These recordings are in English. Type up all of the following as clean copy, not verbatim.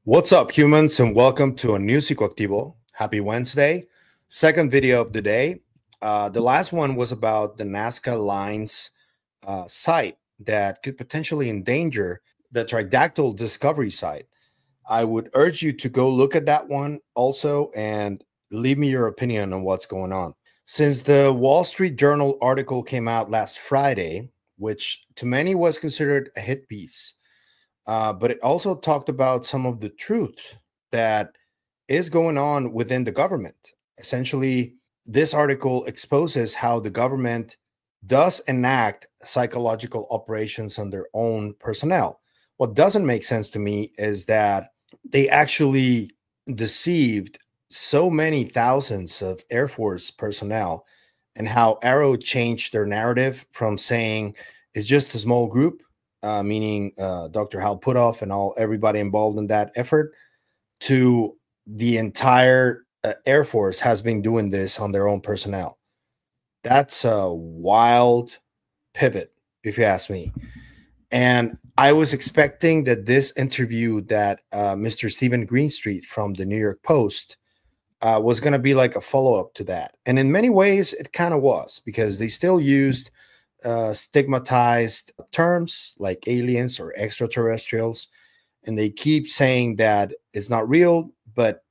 What's up, humans, and welcome to a new Psicoactivo. Happy Wednesday. Second video of the day. The last one was about the Nazca Lines site that could potentially endanger the Tridactyl Discovery site. I would urge you to go look at that one also and leave me your opinion on what's going on. Since the Wall Street Journal article came out last Friday, which to many was considered a hit piece, but it also talked about some of the truth that is going on within the government. Essentially, this article exposes how the government does enact psychological operations on their own personnel. What doesn't make sense to me is that they actually deceived so many thousands of Air Force personnel, and how AARO changed their narrative from saying it's just a small group, meaning Dr. Hal Puthoff and everybody involved in that effort, to the entire Air Force has been doing this on their own personnel. That's a wild pivot, if you ask me. And I was expecting that this interview that Mr. Stephen Greenstreet from the New York Post was going to be like a follow-up to that. And in many ways, it kind of was, because they still used stigmatized terms like aliens or extraterrestrials, and they keep saying that it's not real, but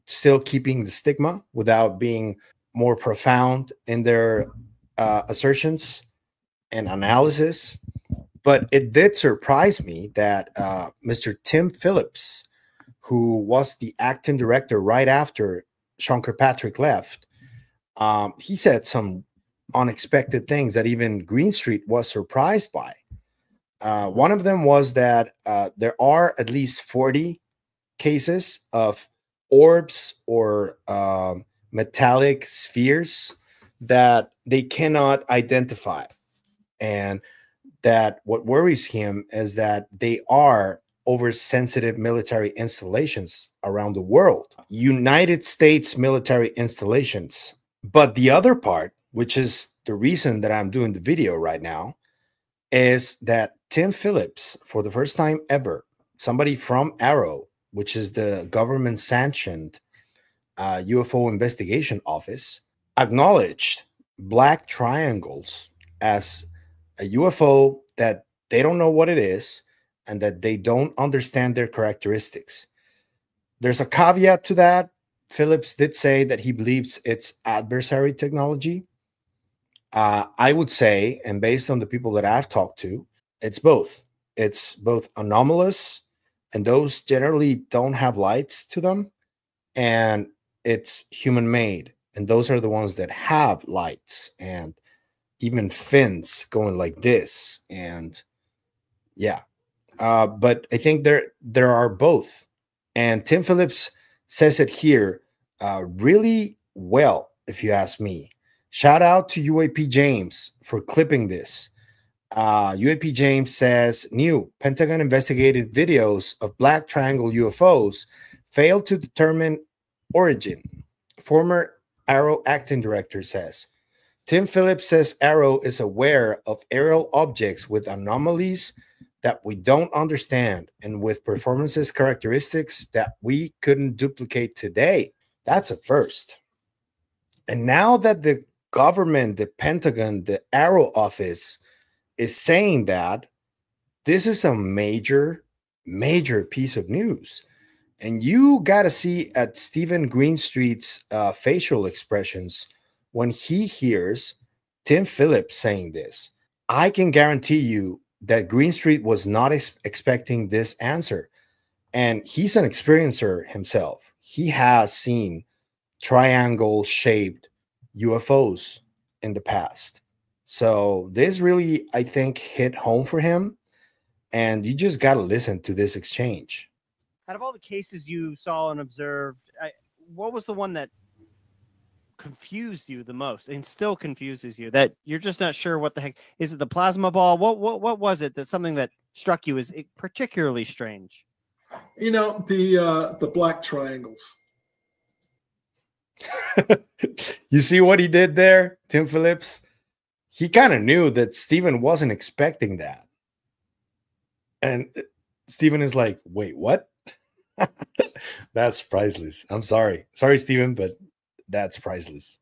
still keeping the stigma without being more profound in their assertions and analysis. But it did surprise me that Mr. Tim Phillips, who was the acting director right after Sean Kirkpatrick left, he said some unexpected things that even Greenstreet was surprised by. One of them was that there are at least 40 cases of orbs or metallic spheres that they cannot identify. And that what worries him is that they are oversensitive military installations around the world, United States military installations. But the other part, which is the reason that I'm doing the video right now, is that Tim Phillips, for the first time ever, somebody from AARO, which is the government sanctioned UFO investigation office, acknowledged black triangles as a UFO that they don't know what it is and that they don't understand their characteristics. There's a caveat to that. Phillips did say that he believes it's adversary technology. I would say, and based on the people that I've talked to, it's both. It's both anomalous, and those generally don't have lights to them, and it's human made, and those are the ones that have lights and even fins going like this. And yeah, but I think there are both, and Tim Phillips says it here really well, if you ask me. Shout out to UAP James for clipping this. UAP James says, new Pentagon investigated videos of Black Triangle UFOs failed to determine origin. Former AARO acting director says, Tim Phillips says AARO is aware of aerial objects with anomalies that we don't understand and with performances characteristics that we couldn't duplicate today. That's a first. And now that the government, the Pentagon, the AARO office is saying that, this is a major piece of news. And you got to see at Stephen Greenstreet's facial expressions when he hears Tim Phillips saying this. I can guarantee you that Greenstreet was not expecting this answer. And he's an experiencer himself. He has seen triangle-shaped UFOs in the past. So this really, I think, hit home for him. And you just got to listen to this exchange. Out of all the cases you saw and observed, what was the one that confused you the most and still confuses you, that you're just not sure what the heck? Is it the plasma ball? What was it that's something that struck you as particularly strange? You know, the black triangles. You see what he did there, Tim Phillips? He kind of knew that Stephen wasn't expecting that. And Stephen is like, wait, what? That's priceless. I'm sorry. Sorry, Steven, but that's priceless.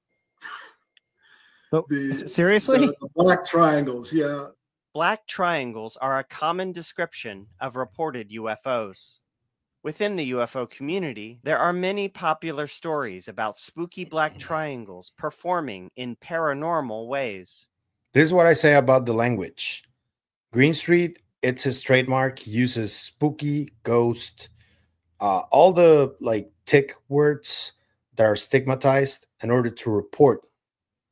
But seriously? The black triangles, yeah. Black triangles are a common description of reported UFOs. Within the UFO community, there are many popular stories about spooky black triangles performing in paranormal ways. This is what I say about the language. Greenstreet, it's his trademark. He uses spooky, ghost, all the like tick words that are stigmatized in order to report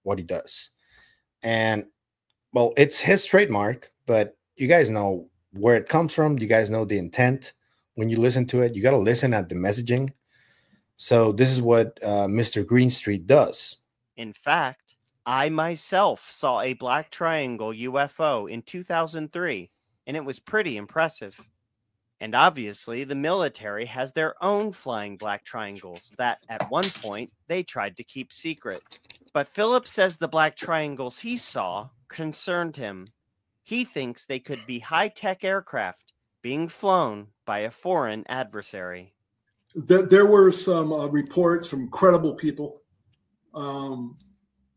what he does. And well, it's his trademark, but you guys know where it comes from. You guys know the intent. When you listen to it, you got to listen at the messaging. So this is what Mr. Greenstreet does. In fact, I myself saw a black triangle UFO in 2003, and it was pretty impressive. And obviously, the military has their own flying black triangles that, at one point, they tried to keep secret. But Phillips says the black triangles he saw concerned him. He thinks they could be high-tech aircraft being flown by a foreign adversary. There were some reports from credible people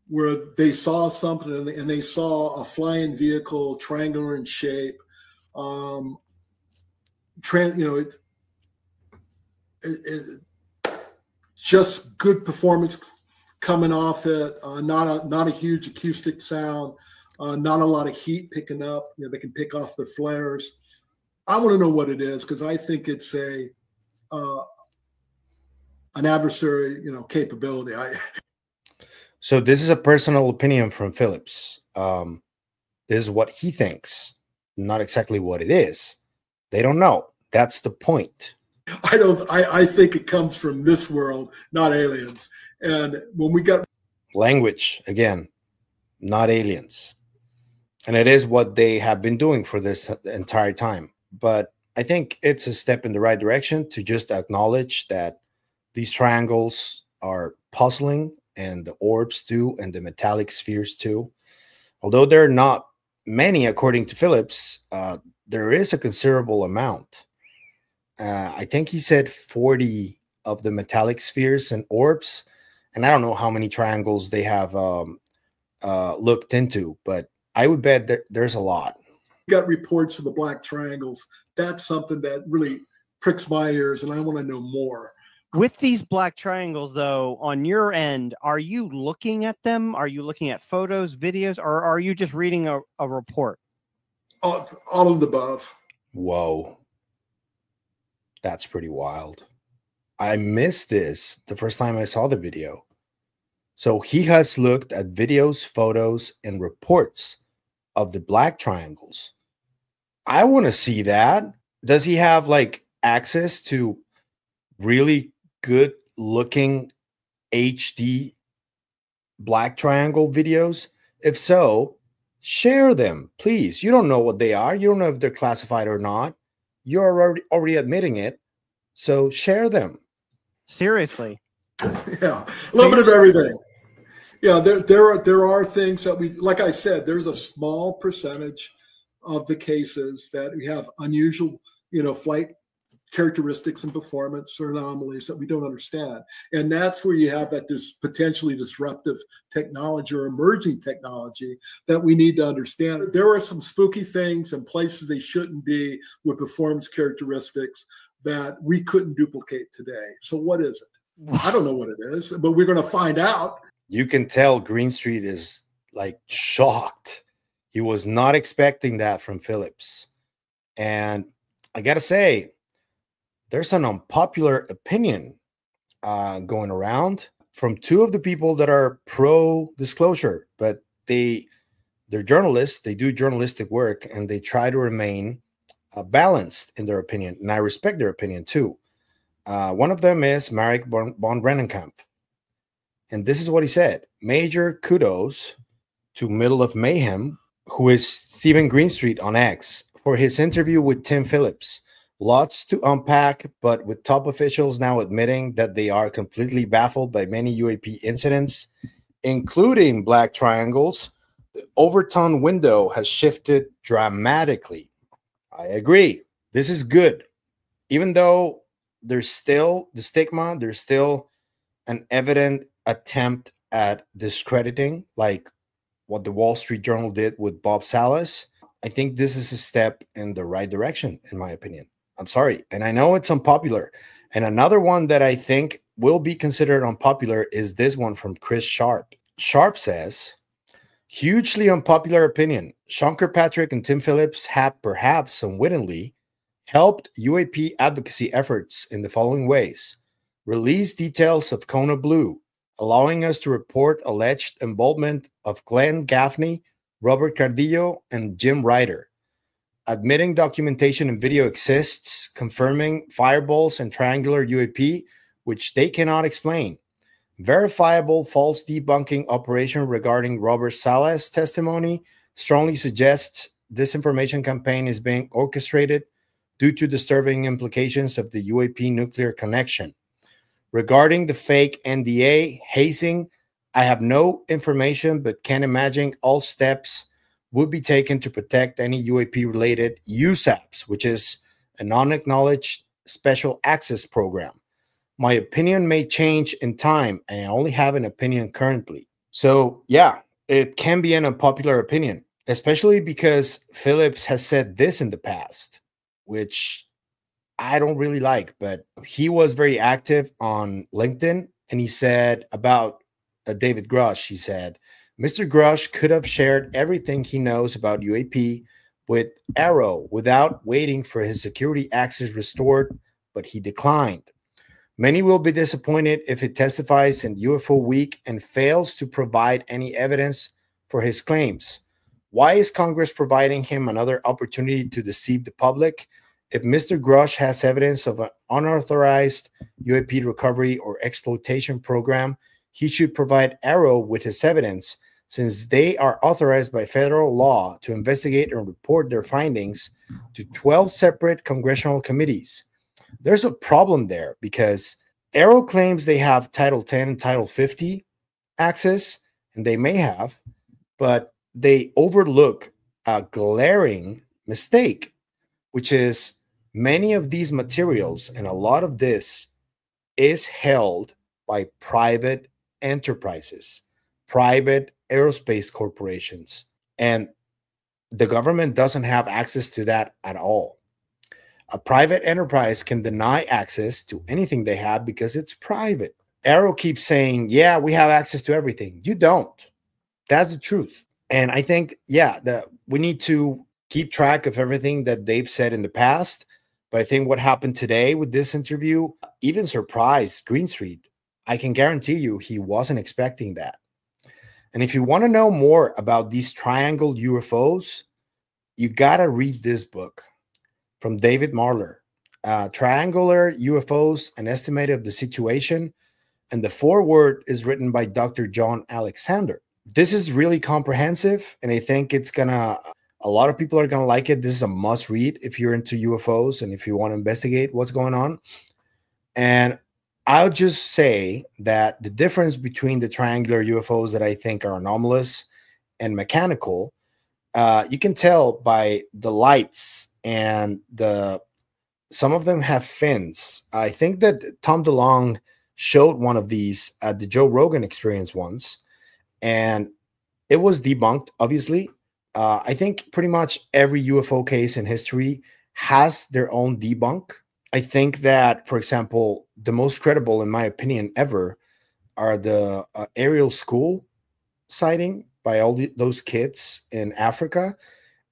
where they saw something and they saw a flying vehicle, triangular in shape. Just good performance coming off it. Not a huge acoustic sound. Not a lot of heat picking up. They can pick off their flares. I want to know what it is because I think it's an adversary, capability. So this is a personal opinion from Phillips. This is what he thinks, not exactly what it is. They don't know. That's the point. I think it comes from this world, not aliens. And when we got language, again, not aliens. And it is what they have been doing for this entire time. But I think it's a step in the right direction to just acknowledge that these triangles are puzzling, and the orbs too, and the metallic spheres too. Although there are not many, according to Phillips, there is a considerable amount. I think he said 40 of the metallic spheres and orbs. And I don't know how many triangles they have looked into, but I would bet that there's a lot. Got reports of the black triangles. That's something that really pricks my ears, and I want to know more. With these black triangles, though, on your end, are you looking at them? Are you looking at photos, videos, or are you just reading a report? All of the above. Whoa. That's pretty wild. I missed this the first time I saw the video. So he has looked at videos, photos, and reports of the black triangles. I want to see that. Does he have like access to really good looking HD black triangle videos? If so, share them, please. You don't know what they are. You don't know if they're classified or not. You're already admitting it. So share them. Seriously. Yeah, a little bit of everything. Yeah, there are things that we, like I said, there's a small percentage of the cases that we have unusual, flight characteristics and performance or anomalies that we don't understand. And that's where you have that this potentially disruptive technology or emerging technology that we need to understand. There are some spooky things and places they shouldn't be with performance characteristics that we couldn't duplicate today. So what is it? I don't know what it is, but we're going to find out. You can tell Greenstreet is like shocked. He was not expecting that from Phillips. And I got to say, there's an unpopular opinion going around from two of the people that are pro-disclosure, but they're journalists. They do journalistic work, and they try to remain balanced in their opinion. And I respect their opinion too. One of them is Marek von Brennenkamp. And this is what he said. Major kudos to Middle of Mayhem, who is Stephen Greenstreet on X, for his interview with Tim Phillips. Lots to unpack, but with top officials now admitting that they are completely baffled by many UAP incidents, including black triangles, the Overton window has shifted dramatically. I agree. This is good. Even though there's still the stigma, there's still an evident attempt at discrediting, like what the Wall Street Journal did with Bob Salas. I think this is a step in the right direction, in my opinion. I'm sorry. And I know it's unpopular. And another one that I think will be considered unpopular is this one from Chris Sharp. Sharp says, hugely unpopular opinion. Sean Kirkpatrick and Tim Phillips have perhaps unwittingly helped UAP advocacy efforts in the following ways. Release details of Kona Blue, allowing us to report alleged involvement of Glenn Gaffney, Robert Cardillo, and Jim Ryder. Admitting documentation and video exists, confirming fireballs and triangular UAP, which they cannot explain. Verifiable false debunking operation regarding Robert Salas' testimony strongly suggests disinformation campaign is being orchestrated due to disturbing implications of the UAP nuclear connection. Regarding the fake NDA hazing, I have no information but can imagine all steps would be taken to protect any UAP-related USAPs, which is a non-acknowledged special access program. My opinion may change in time, and I only have an opinion currently. So, yeah, it can be an unpopular opinion, especially because Phillips has said this in the past, which I don't really like, but he was very active on LinkedIn, and he said about David Grush, he said, Mr. Grush could have shared everything he knows about UAP with AARO without waiting for his security access restored, but he declined. Many will be disappointed if he testifies in UFO Week and fails to provide any evidence for his claims. Why is Congress providing him another opportunity to deceive the public? If Mr. Grush has evidence of an unauthorized UAP recovery or exploitation program, he should provide AARO with his evidence, since they are authorized by federal law to investigate and report their findings to 12 separate congressional committees. There's a problem there because AARO claims they have Title 10 and Title 50 access, and they may have, but they overlook a glaring mistake, which is many of these materials and a lot of this is held by private enterprises, private aerospace corporations, and the government doesn't have access to that at all. A private enterprise can deny access to anything they have because it's private. AARO keeps saying, yeah, we have access to everything. You don't. That's the truth. And I think, yeah, we need to keep track of everything that they've said in the past. But I think what happened today with this interview even surprised Greenstreet. I can guarantee you he wasn't expecting that. And if you want to know more about these triangle UFOs, you got to read this book from David Marler, Triangular UFOs, an estimate of the situation. And the foreword is written by Dr. John Alexander. This is really comprehensive, and I think a lot of people are going to like it. This is a must read if you're into UFOs and if you want to investigate what's going on. And I'll just say that the difference between the triangular UFOs that I think are anomalous and mechanical, you can tell by the lights, and some of them have fins. I think that Tom DeLonge showed one of these at the Joe Rogan Experience once, and it was debunked, obviously. I think pretty much every UFO case in history has their own debunk. I think that, for example, the most credible, in my opinion, ever are the Ariel School sighting by all those kids in Africa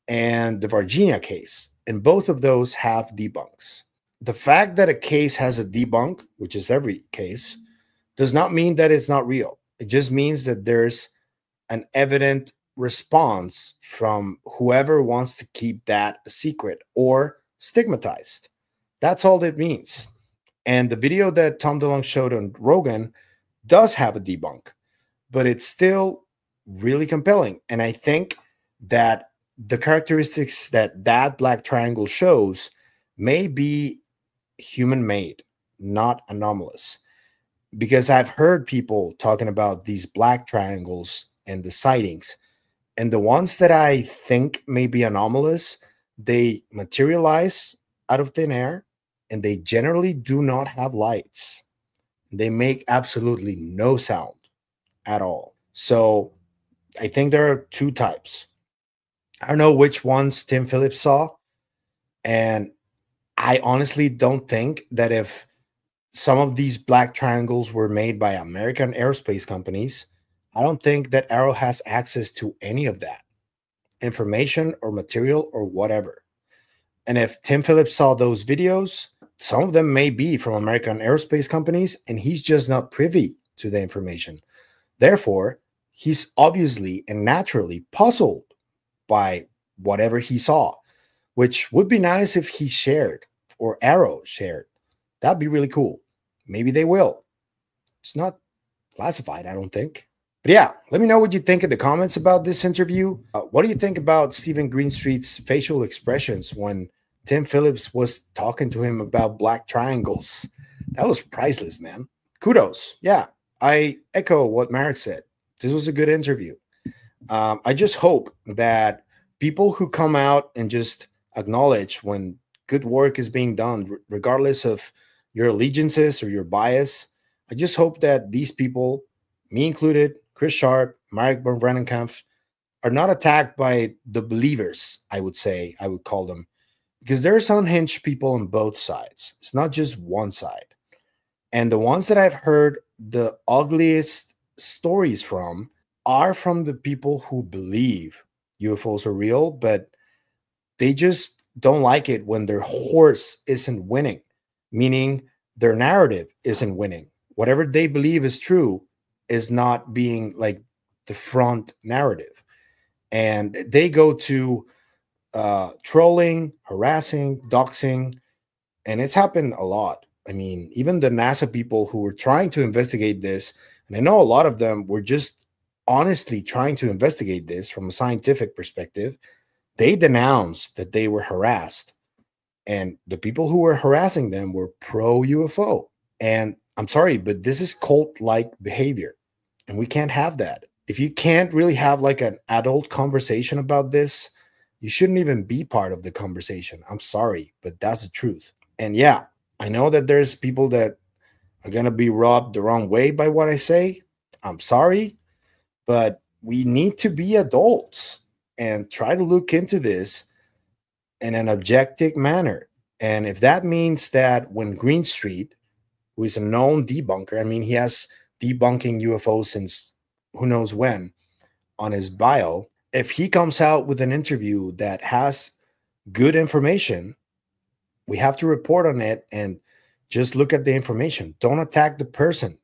and the Virginia case. And both of those have debunks. The fact that a case has a debunk, which is every case, does not mean that it's not real. It just means that there's an evident response from whoever wants to keep that a secret or stigmatized. That's all it means. And the video that Tom DeLonge showed on Rogan does have a debunk, but it's still really compelling. And I think that the characteristics that Black Triangle shows may be human-made, not anomalous. Because I've heard people talking about these black triangles and the sightings, and the ones that I think may be anomalous, they materialize out of thin air and they generally do not have lights. They make absolutely no sound at all. So I think there are two types. I don't know which ones Tim Phillips saw. And I honestly don't think that if some of these black triangles were made by American aerospace companies, I don't think that AARO has access to any of that information or material or whatever. And if Tim Phillips saw those videos, some of them may be from American aerospace companies, and he's just not privy to the information. Therefore, he's obviously and naturally puzzled by whatever he saw, which would be nice if he shared or AARO shared. That'd be really cool. Maybe they will. It's not classified, I don't think. But yeah, let me know what you think in the comments about this interview. What do you think about Stephen Greenstreet's facial expressions when Tim Phillips was talking to him about black triangles? That was priceless, man. Kudos. Yeah, I echo what Marek said. This was a good interview. I just hope that people who come out and just acknowledge when good work is being done, regardless of your allegiances or your bias, I just hope that these people, me included, Chris Sharp, Marek von Brennenkampf, are not attacked by the believers, I would call them, because there's unhinged people on both sides. It's not just one side. And the ones that I've heard the ugliest stories from are from the people who believe UFOs are real, but they just don't like it when their horse isn't winning, meaning their narrative isn't winning. Whatever they believe is true is not being like the front narrative. And they go to trolling, harassing, doxing, and it's happened a lot. I mean, even the NASA people who were trying to investigate this, and I know a lot of them were just honestly trying to investigate this from a scientific perspective, they denounced that they were harassed. And the people who were harassing them were pro-UFO. And I'm sorry, but this is cult-like behavior. And we can't have that. If you can't really have like an adult conversation about this, you shouldn't even be part of the conversation. I'm sorry, but that's the truth. And yeah, I know that there's people that are going to be rubbed the wrong way by what I say. I'm sorry, but we need to be adults and try to look into this in an objective manner. And if that means that when Greenstreet, who is a known debunker, I mean, he has debunking UFOs since who knows when on his bio, if he comes out with an interview that has good information, we have to report on it and just look at the information. Don't attack the person.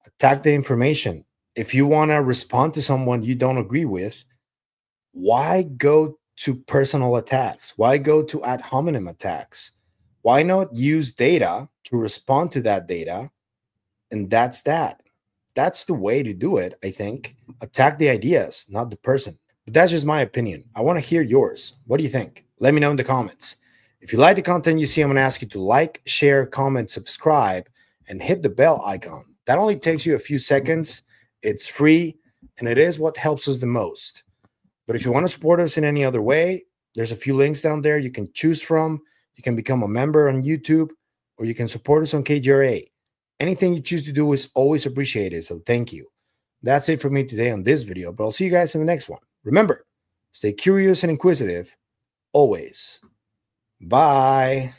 Attack the information. If you want to respond to someone you don't agree with, why go to personal attacks? Why go to ad hominem attacks? Why not use data to respond to that data? And that's that. That's the way to do it, I think. Attack the ideas, not the person. But that's just my opinion. I want to hear yours. What do you think? Let me know in the comments. If you like the content you see, I'm going to ask you to like, share, comment, subscribe, and hit the bell icon. That only takes you a few seconds. It's free, and it is what helps us the most. But if you want to support us in any other way, there's a few links down there you can choose from. You can become a member on YouTube, or you can support us on KGRA. Anything you choose to do is always appreciated, so thank you. That's it for me today on this video, but I'll see you guys in the next one. Remember, stay curious and inquisitive, always. Bye.